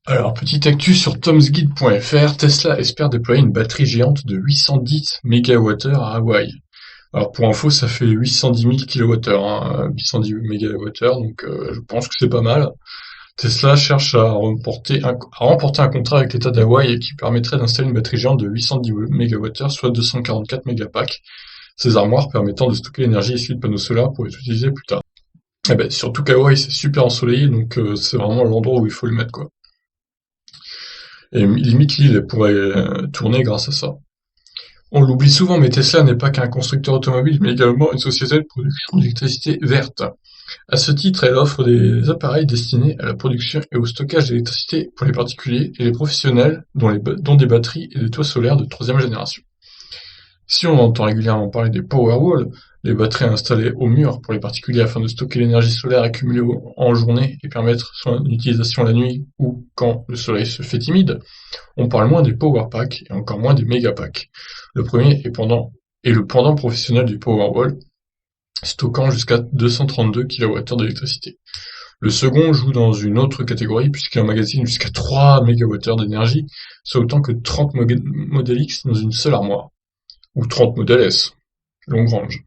Alors, petite actu sur tomsguide.fr, Tesla espère déployer une batterie géante de 810 MWh à Hawaï. Alors pour info, ça fait 810 000 kWh, hein, 810 MWh, donc je pense que c'est pas mal. Tesla cherche à remporter un contrat avec l'État d'Hawaï qui permettrait d'installer une batterie géante de 810 MWh, soit 244 mégapacks. Ces armoires permettant de stocker l'énergie issue de panneaux solaires pour être utilisée plus tard. Eh ben, surtout qu'Hawaï c'est super ensoleillé, donc c'est vraiment l'endroit où il faut le mettre, quoi. Et limite l'île elle pourrait tourner grâce à ça. On l'oublie souvent, mais Tesla n'est pas qu'un constructeur automobile, mais également une société de production d'électricité verte. À ce titre, elle offre des appareils destinés à la production et au stockage d'électricité pour les particuliers et les professionnels, dont des batteries et des toits solaires de troisième génération. Si on entend régulièrement parler des Powerwall, les batteries installées au mur pour les particuliers afin de stocker l'énergie solaire accumulée en journée et permettre son utilisation la nuit ou quand le soleil se fait timide, on parle moins des Powerpacks et encore moins des Megapacks. Le premier est le pendant professionnel du Powerwall, stockant jusqu'à 232 kWh d'électricité. Le second joue dans une autre catégorie puisqu'il emmagasine jusqu'à 3 MWh d'énergie, soit autant que 30 Model X dans une seule armoire, ou 30 Model S, longue range.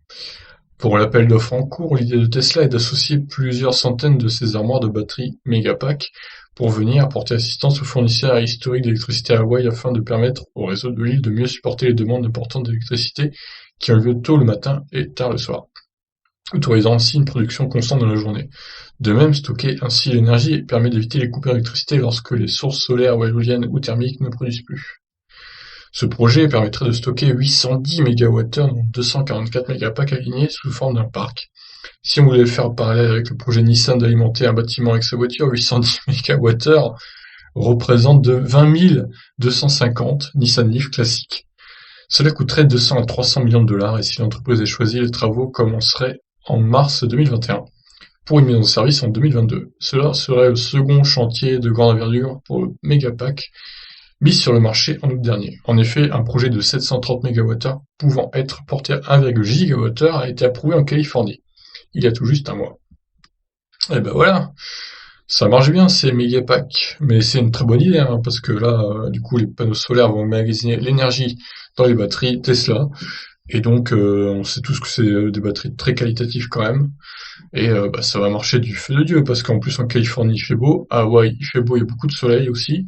Pour l'appel d'offres en cours, l'idée de Tesla est d'associer plusieurs centaines de ces armoires de batteries Megapack pour venir apporter assistance aux fournisseurs historiques d'électricité à Hawaï afin de permettre au réseau de l'île de mieux supporter les demandes importantes d'électricité qui ont lieu tôt le matin et tard le soir, autorisant ainsi une production constante dans la journée. De même, stocker ainsi l'énergie permet d'éviter les coupures d'électricité lorsque les sources solaires ou éoliennes ou thermiques ne produisent plus. Ce projet permettrait de stocker 810 MWh dont 244 mégapacks alignés sous forme d'un parc. Si on voulait faire parallèle avec le projet Nissan d'alimenter un bâtiment avec sa voiture, 810 MWh représente de 20 250 Nissan Leaf classiques. Cela coûterait 200 à 300 millions de dollars et si l'entreprise est choisie, les travaux commenceraient en mars 2021 pour une mise en service en 2022. Cela serait le second chantier de grande envergure pour le Megapack mis sur le marché en août dernier. En effet, un projet de 730 MWh pouvant être porté à 1,1 GWh a été approuvé en Californie, il y a tout juste un mois. Et ben voilà, ça marche bien ces mégapacks, mais c'est une très bonne idée, hein, parce que là, du coup, les panneaux solaires vont emmagasiner l'énergie dans les batteries Tesla, et donc on sait tous que c'est des batteries très qualitatives quand même, et bah, ça va marcher du feu de Dieu, parce qu'en plus en Californie il fait beau, à Hawaï il fait beau, il y a beaucoup de soleil aussi,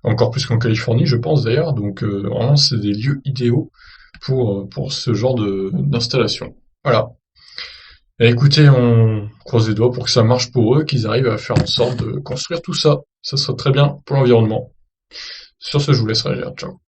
encore plus qu'en Californie, je pense d'ailleurs. Donc vraiment, c'est des lieux idéaux pour ce genre d'installation. Voilà. Et écoutez, on croise les doigts pour que ça marche pour eux, qu'ils arrivent à faire en sorte de construire tout ça. Ça serait très bien pour l'environnement. Sur ce, je vous laisse réagir. Ciao.